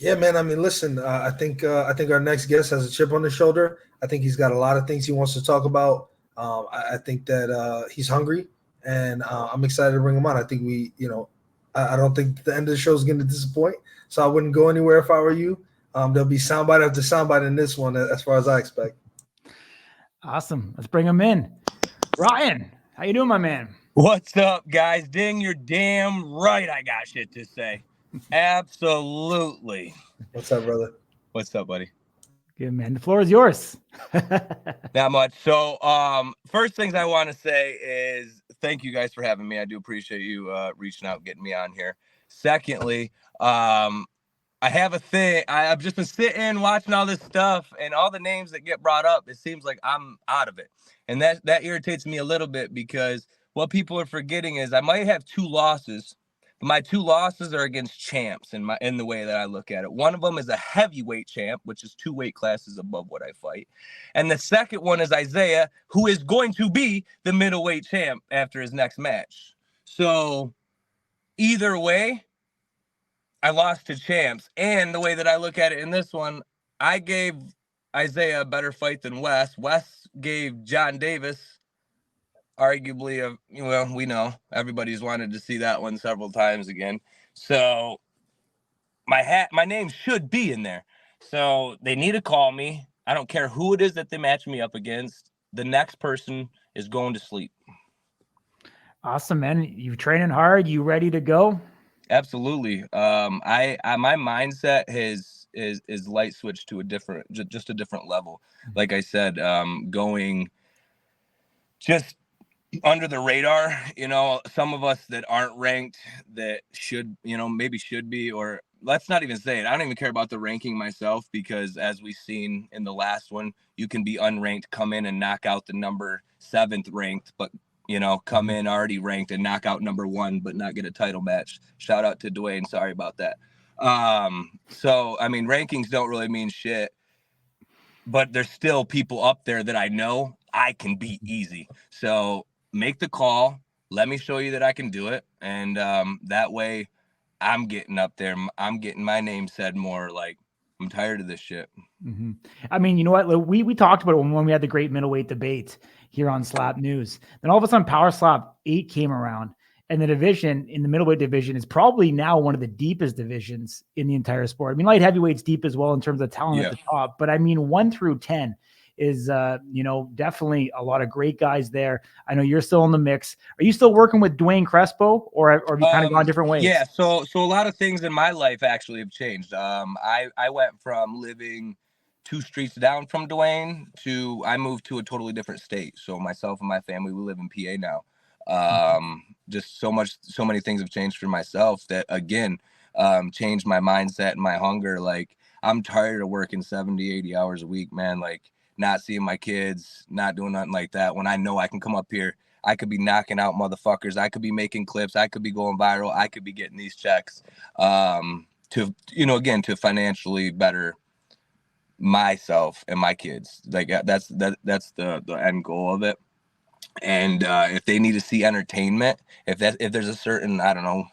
Yeah, man. I mean, listen. I think our next guest has a chip on his shoulder. I think he's got a lot of things he wants to talk about. I think that he's hungry, and I'm excited to bring him on. I think I don't think the end of the show is going to disappoint. So I wouldn't go anywhere if I were you. There'll be soundbite after soundbite in this one, as far as I expect. Awesome. Let's bring him in. Ryan, how you doing, my man? What's up, guys? Ding, you're damn right I got shit to say. Absolutely. What's up, brother? What's up, buddy? Good, man. The floor is yours. Not much. So, first things I want to say is thank you guys for having me. I do appreciate you reaching out, getting me on here. Secondly, I have a thing. I've just been sitting, watching all this stuff, and all the names that get brought up, it seems like I'm out of it. And that irritates me a little bit, because what people are forgetting is I might have 2 losses. My 2 losses are against champs in the way that I look at it. One of them is a heavyweight champ, which is 2 weight classes above what I fight. And the second one is Isaiah, who is going to be the middleweight champ after his next match. So either way, I lost to champs. And the way that I look at it in this one, I gave Isaiah a better fight than Wes. Wes gave John Davis arguably we know everybody's wanted to see that one several times again. So my name should be in there. So they need to call me. I don't care who it is that they match me up against. The next person is going to sleep. Awesome, man. You training hard? You ready to go? Absolutely. My mindset is light switched to just a different level. Like I said, going just under the radar, some of us that aren't ranked that should, maybe should be, or let's not even say it. I don't even care about the ranking myself, because as we've seen in the last one, you can be unranked, come in and knock out the number 7th ranked, but come in already ranked and knock out number 1, but not get a title match. Shout out to Dwayne. Sorry about that. So, I mean, rankings don't really mean shit, but there's still people up there that I know I can beat easy. So make the call. Let me show you that I can do it. And that way I'm getting up there. I'm getting my name said more. Like, I'm tired of this shit. Mm-hmm. I mean, you know what? We talked about it when we had the great middleweight debate here on Slap News. Then all of a sudden Power Slap 8 came around, and the division in the middleweight division is probably now one of the deepest divisions in the entire sport. I mean, light heavyweight's deep as well in terms of talent at the top, but I mean, 1 through 10 is, definitely a lot of great guys there. I know you're still in the mix. Are you still working with Dwayne Crespo, or have you kind of gone different ways? Yeah. So a lot of things in my life actually have changed. I went from living 2 streets down from Dwayne to I moved to a totally different state. So myself and my family, we live in PA now. Just so many things have changed for myself that, again, changed my mindset and my hunger. Like, I'm tired of working 70, 80 hours a week, man. Like, not seeing my kids, not doing nothing like that. When I know I can come up here, I could be knocking out motherfuckers. I could be making clips. I could be going viral. I could be getting these checks, to financially better myself and my kids. Like, that's the end goal of it. And if they need to see entertainment, if there's a certain, I don't know,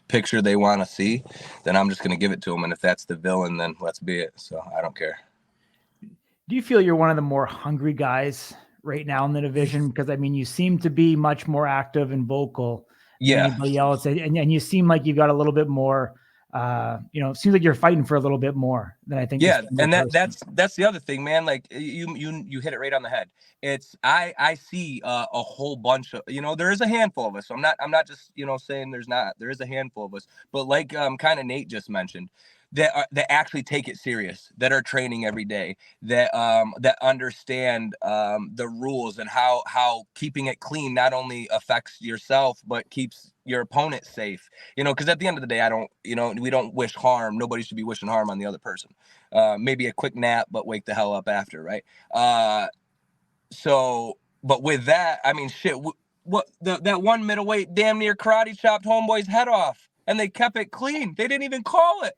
picture they want to see, then I'm just going to give it to them. And if that's the villain, then let's be it. So I don't care. Do you feel you're one of the more hungry guys right now in the division? Because, I mean, you seem to be much more active and vocal than anybody else. And you seem like you've got a little bit more, it seems like you're fighting for a little bit more than I think. Yeah. And that's the other thing, man. Like, you hit it right on the head. It's, I see a whole bunch of, there is a handful of us. So I'm not just, saying there is a handful of us, but like, kind of Nate just mentioned, that actually take it serious, that are training every day, that understand the rules and how keeping it clean not only affects yourself but keeps your opponent safe. Because at the end of the day, we don't wish harm. Nobody should be wishing harm on the other person. Maybe a quick nap, but wake the hell up after, right? But with that, I mean, shit. That one middleweight damn near karate chopped homeboy's head off, and they kept it clean. They didn't even call it.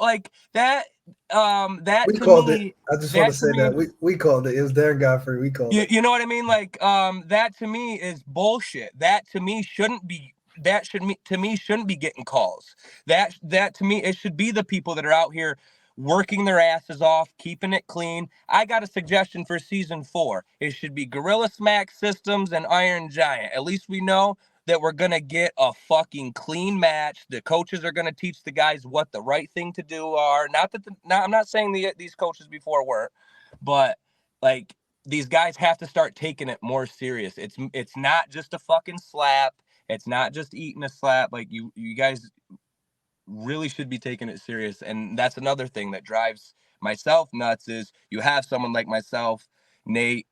Like that. That we called it. I just want to say that we called it. It was Darren Godfrey. We called it. You know what I mean? Like, that to me is bullshit. That to me shouldn't be that should to me shouldn't be getting calls. That to me, it should be the people that are out here working their asses off, keeping it clean. I got a suggestion for season 4. It should be Gorilla Smack Systems and Iron Giant. At least we know that we're going to get a fucking clean match. The coaches are going to teach the guys what the right thing to do are. I'm not saying these coaches before weren't, but like these guys have to start taking it more serious. It's not just a fucking slap. It's not just eating a slap. Like you guys really should be taking it serious. And that's another thing that drives myself nuts is you have someone like myself, Nate,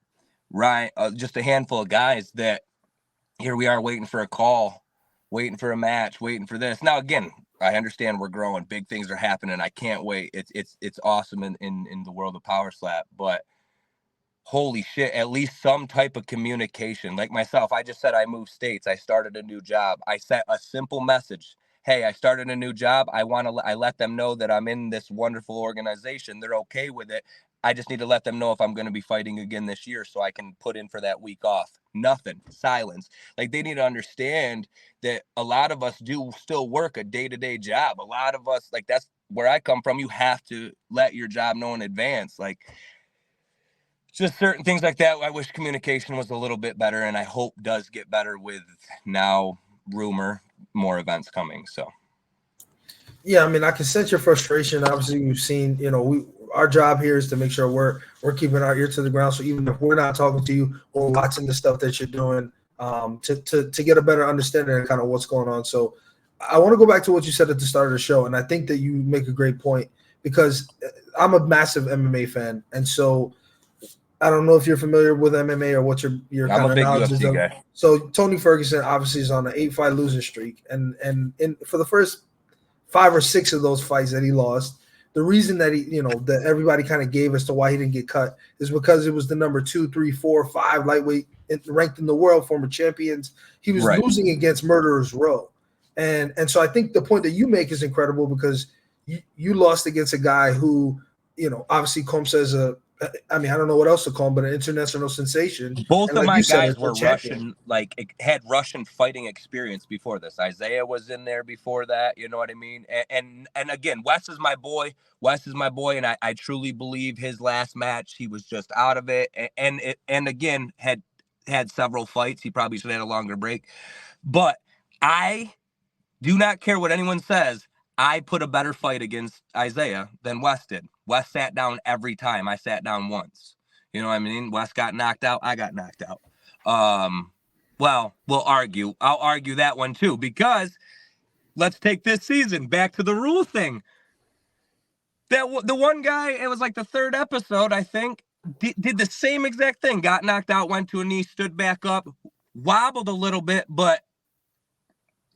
Ryan, just a handful of guys that here we are waiting for a call, waiting for a match, waiting for this. Now, again, I understand we're growing. Big things are happening. I can't wait. It's awesome in the world of Power Slap, but holy shit, at least some type of communication. Like myself, I just said I moved states. I started a new job. I sent a simple message. Hey, I started a new job. I let them know that I'm in this wonderful organization. They're okay with it. I just need to let them know if I'm going to be fighting again this year so I can put in for that week off. Nothing. Silence. Like they need to understand that a lot of us do still work a day-to-day job. A lot of us, like that's where I come from. You have to let your job know in advance. Like just certain things like that. I wish communication was a little bit better, and I hope does get better with now more events coming. So yeah, I mean, I can sense your frustration. Obviously, we've seen, our job here is to make sure we're keeping our ear to the ground. So even if we're not talking to you or watching the stuff that you're doing, to get a better understanding of kind of what's going on. So I want to go back to what you said at the start of the show, and I think that you make a great point because I'm a massive MMA fan, and so I don't know if you're familiar with MMA or what your kind of knowledge is of. Guy. So Tony Ferguson obviously is on an 8-fight losing streak, and for the first 5 or 6 of those fights that he lost, the reason that that everybody kind of gave as to why he didn't get cut is because it was the number 2, 3, 4, 5 lightweight ranked in the world, former champions. He was losing against Murderers Row, and so I think the point that you make is incredible because you lost against a guy who obviously Combs says I don't know what else to call him, but an international sensation. Both of my guys were Russian, had Russian fighting experience before this. Isaiah was in there before that. You know what I mean? And again, Wes is my boy. And I truly believe his last match, he was just out of it. And again, had several fights. He probably should have had a longer break. But I do not care what anyone says. I put a better fight against Isaiah than Wes did. Wes sat down every time. I sat down once. You know what I mean? Wes got knocked out. I got knocked out. Well, we'll argue. I'll argue that one too, because let's take this season back to the rule thing. The one guy, it was like the 3rd episode, I think, did the same exact thing. Got knocked out, went to a knee, stood back up, wobbled a little bit, but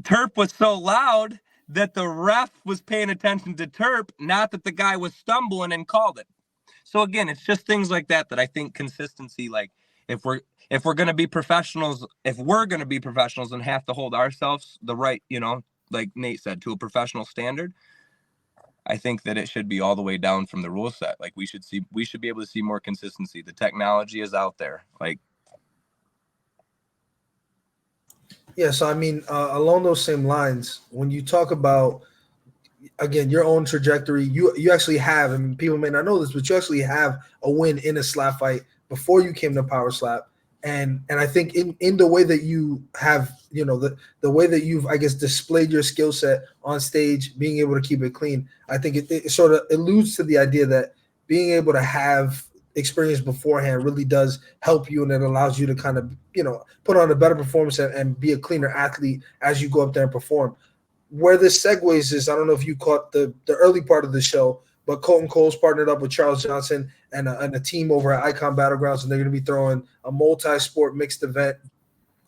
Terp was so loud that the ref was paying attention to Terp, not that the guy was stumbling and called it. So again, it's just things like that I think consistency, like if we're going to be professionals, and have to hold ourselves the right, like Nate said, to a professional standard, I think that it should be all the way down from the rule set. Like we should be able to see more consistency. The technology is out there. Like, yeah, so I mean, along those same lines, when you talk about, again, your own trajectory, you actually have, and people may not know this, but you actually have a win in a slap fight before you came to Power Slap. And I think in the way that you have, the way that you've, I guess, displayed your skill set on stage, being able to keep it clean, I think it sort of alludes to the idea that being able to have experience beforehand really does help you, and it allows you to kind of put on a better performance and be a cleaner athlete as you go up there and perform. Where this segues is, I don't know if you caught the early part of the show, but Colton Cole's partnered up with Charles Johnson and a team over at Icon Battlegrounds, and they're going to be throwing a multi-sport mixed event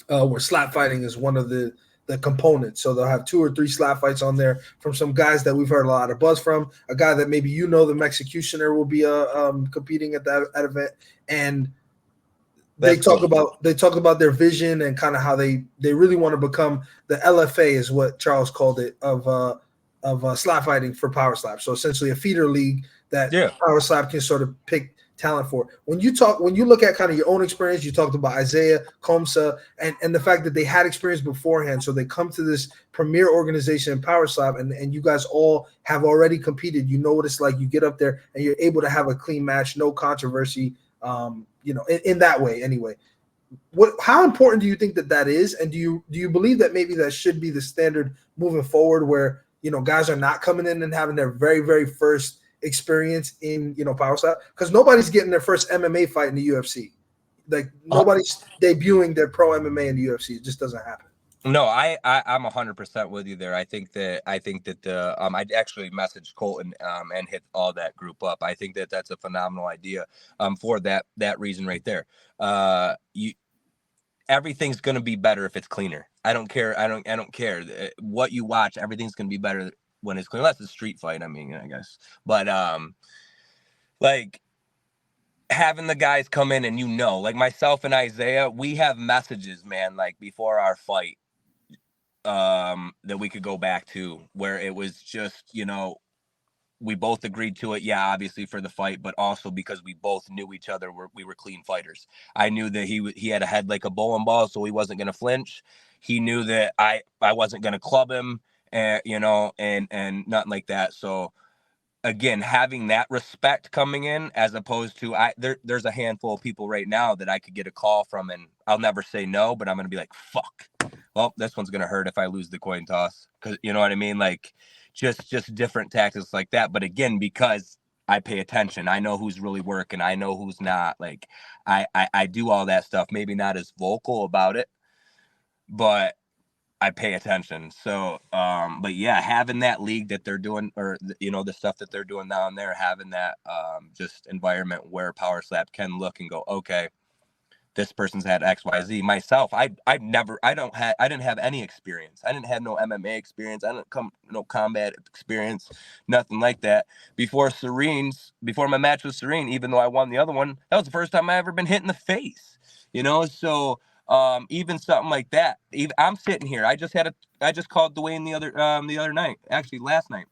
where slap fighting is one of the components. So they'll have 2 or 3 slap fights on there from some guys that we've heard a lot of buzz from. A guy that maybe the Mexicutioner will be competing at that event, and they talk about their vision and kind of how they really want to become the LFA, is what Charles called it, of slap fighting for Power Slap. So essentially a feeder league that Power Slap can sort of talent for. When you look at kind of your own experience, you talked about Isaiah, Komsa, and the fact that they had experience beforehand. So they come to this premier organization in Power Slap, and you guys all have already competed. You know what it's like. You get up there and you're able to have a clean match, no controversy, in that way anyway. How important do you think that is? And do you believe that maybe that should be the standard moving forward, where, guys are not coming in and having their very, very first experience in, Power Slap? Because nobody's getting their first MMA fight in the UFC. Like, nobody's debuting their pro MMA in the UFC. It just doesn't happen. No, I'm 100% with you there. I think that the I actually messaged Colton and hit all that group up. I think that that's a phenomenal idea for that reason right there. Everything's going to be better if it's cleaner. I don't care. I don't care what you watch. Everything's going to be better when it's clean. Unless it's a street fight, I mean, I guess. But like, having the guys come in and, like myself and Isaiah, we have messages, man, like before our fight that we could go back to, where it was just, we both agreed to it. Yeah, obviously for the fight, but also because we both knew each other. We were clean fighters. I knew that he had a head like a bowling ball, so he wasn't going to flinch. He knew that I wasn't going to club him, and and nothing like that. So again, having that respect coming in, as opposed to there's a handful of people right now that I could get a call from, and I'll never say no, but I'm going to be like, fuck, well, this one's going to hurt if I lose the coin toss. Cause you know what I mean? Like, just different tactics like that. But again, because I pay attention, I know who's really working. I know who's not. Like, I do all that stuff, maybe not as vocal about it, but I pay attention. So, but yeah, having that league that they're doing, or, the stuff that they're doing down there, having that just environment where Power Slap can look and go, okay, this person's had XYZ. Myself, I didn't have any experience. I didn't have no MMA experience. I didn't no combat experience, nothing like that. Before my match with Serene, even though I won the other one, that was the first time I ever been hit in the face. So even something like that. I'm sitting here. I just called Dwayne the other night. Actually, last night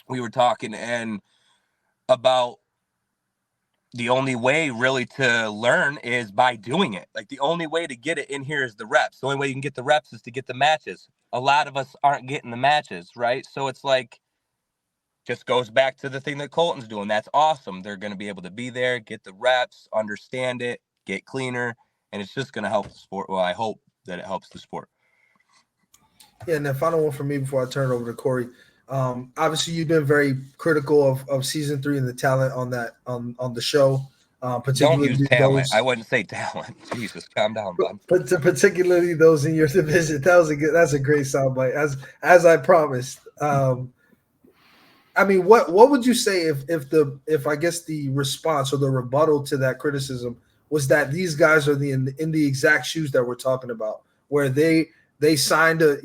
we were talking and about the only way really to learn is by doing it. Like, the only way to get it in here is the reps. The only way you can get the reps is to get the matches. A lot of us aren't getting the matches, right? So it's like, just goes back to the thing that Colton's doing. That's awesome. They're going to be able to be there, get the reps, understand it, get cleaner, and it's just going to help the sport. Well, I hope that it helps the sport. Yeah, and then final one for me before I turn it over to Corey. Obviously, you've been very critical of season 3 and the talent on the show. Particularly don't use talent. I wouldn't say talent. Jesus, calm down, bud. But particularly those in your division. That's a great soundbite, as I promised. I mean, what would you say if I guess the response or the rebuttal to that criticism was that these guys are in the exact shoes that we're talking about, where they signed a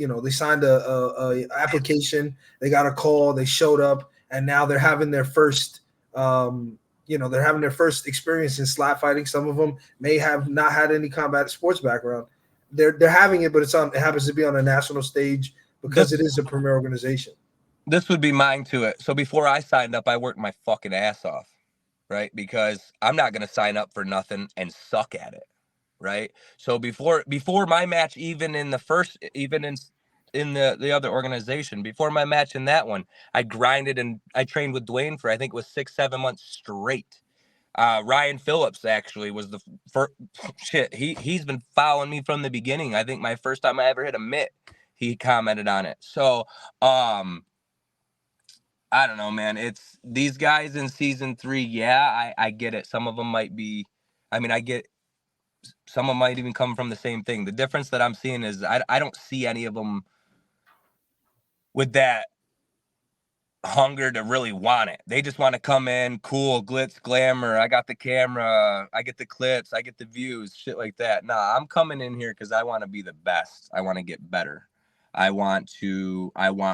application, they got a call, they showed up, and now they're having their first experience in slap fighting. Some of them may have not had any combat sports background. They're having it, but it happens to be on a national stage because it is a premier organization. This would be mine to it. So before I signed up, I worked my fucking ass off, right? Because I'm not going to sign up for nothing and suck at it, right? So before my match, even in the other organization, before my match in that one, I grinded and I trained with Dwayne for, I think it was 6-7 months straight. Ryan Phillips actually was the first. Shit, he's been following me from the beginning. I think my first time I ever hit a mitt, he commented on it. So, I don't know, man. It's these guys in season 3. Yeah, I get it. Some of them might be, I get some of them might even come from the same thing. The difference that I'm seeing is I don't see any of them with that hunger to really want it. They just want to come in, cool, glitz, glamour. I got the camera, I get the clips, I get the views, shit like that. Nah, I'm coming in here because I want to be the best. I want to get better. I want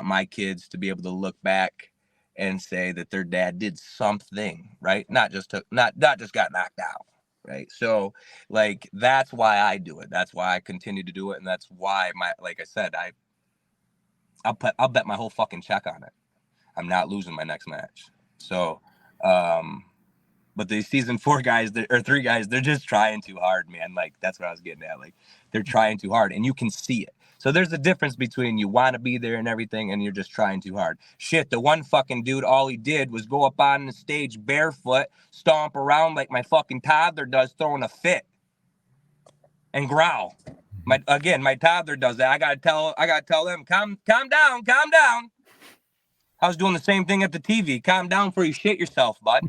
my kids to be able to look back and say that their dad did something, right? Not just got knocked out, right? So, like, that's why I do it. That's why I continue to do it, and that's why like I said, I'll bet my whole fucking check on it. I'm not losing my next match. So, But the season 4 guys or 3 guys, they're just trying too hard, man. Like, that's what I was getting at. Like, they're trying too hard, and you can see it. So there's a difference between you want to be there and everything, and you're just trying too hard. Shit, the one fucking dude, all he did was go up on the stage barefoot, stomp around like my fucking toddler does, throwing a fit, and growl. My toddler does that. I gotta tell them, calm down. I was doing the same thing at the TV. Calm down before you shit yourself, bud.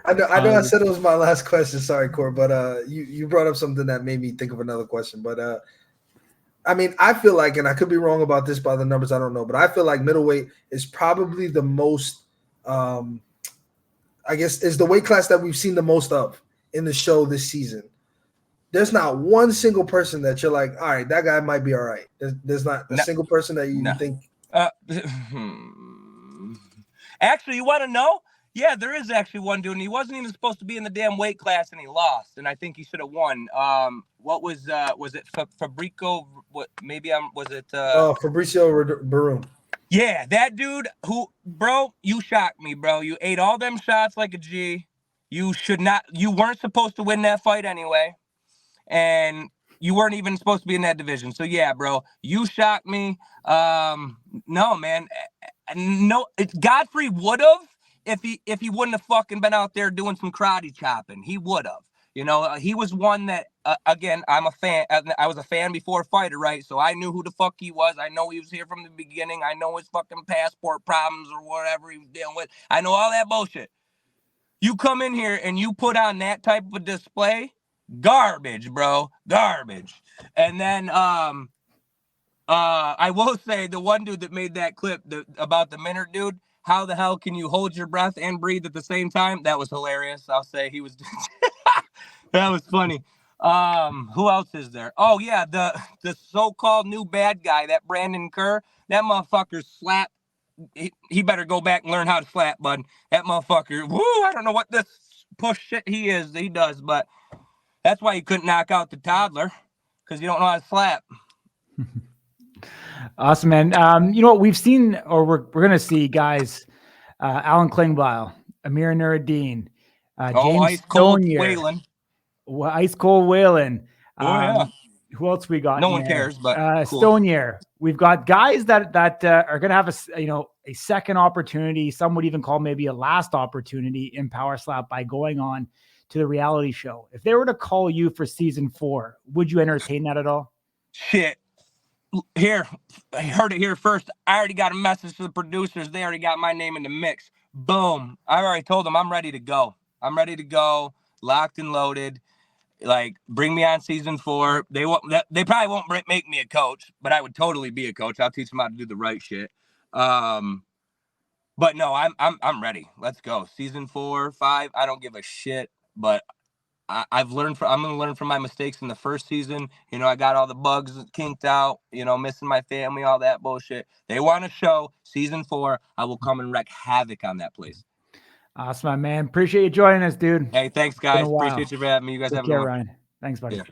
I know I said it was my last question. Sorry, Core, but you brought up something that made me think of another question. But I mean, I feel like, and I could be wrong about this by the numbers, I don't know, but I feel like middleweight is probably the most, I guess, is the weight class that we've seen the most of in the show this season. There's not one single person that you're like, all right, that guy might be all right. There's not a single person that you think. Actually, you want to know? Yeah, there is actually one dude, and he wasn't even supposed to be in the damn weight class, and he lost, and I think he should have won. What was it Fabrico? What was it? Fabricio Barun. Yeah, that dude who, bro, you shocked me, bro. You ate all them shots like a G. You weren't supposed to win that fight anyway, and you weren't even supposed to be in that division. So yeah, bro, you shocked me. No, man, no. Godfrey would have. If he wouldn't have fucking been out there doing some karate chopping, he would have. You know, he was one that, again, I'm a fan. I was a fan before fighter, right? So I knew who the fuck he was. I know he was here from the beginning. I know his fucking passport problems or whatever he was dealing with. I know all that bullshit. You come in here and you put on that type of display, garbage, bro, garbage. And then I will say the one dude that made that clip about the Minter dude, how the hell can you hold your breath and breathe at the same time? That was hilarious. I'll say he was that was funny. Who else is there? Oh yeah, the so-called new bad guy, that Brandon Kerr. That motherfucker slapped. He better go back and learn how to slap, bud. That motherfucker. Woo! I don't know what this push shit he does, but that's why he couldn't knock out the toddler, because you don't know how to slap. Awesome, man. You know what we've seen, or we're gonna see, guys. Alan Klingbeil, Amir Nuruddin, James Ice Cold Stonier, Whalen. Ice Cold Whalen. Yeah. Who else we got? No one cares, but cool. Stonier. We've got guys that are gonna have a second opportunity. Some would even call maybe a last opportunity in Power Slap by going on to the reality show. If they were to call you for season 4, would you entertain that at all? Shit. Here, I heard it here first. I already got a message to the producers. They already got my name in the mix. Boom. I already told them I'm ready to go. I'm ready to go, locked and loaded. Like, bring me on season 4. They probably won't make me a coach, but I would totally be a coach. I'll teach them how to do the right shit. But no, I'm ready. Let's go. Season 4, 5. I don't give a shit. But I'm going to learn from my mistakes in the first season. You know, I got all the bugs kinked out, missing my family, all that bullshit. They want a show. Season 4, I will come and wreak havoc on that place. Awesome, man. Appreciate you joining us, dude. Hey, thanks, guys. Appreciate you for having me. You guys have a good one. Ryan. Thanks, buddy. Yeah.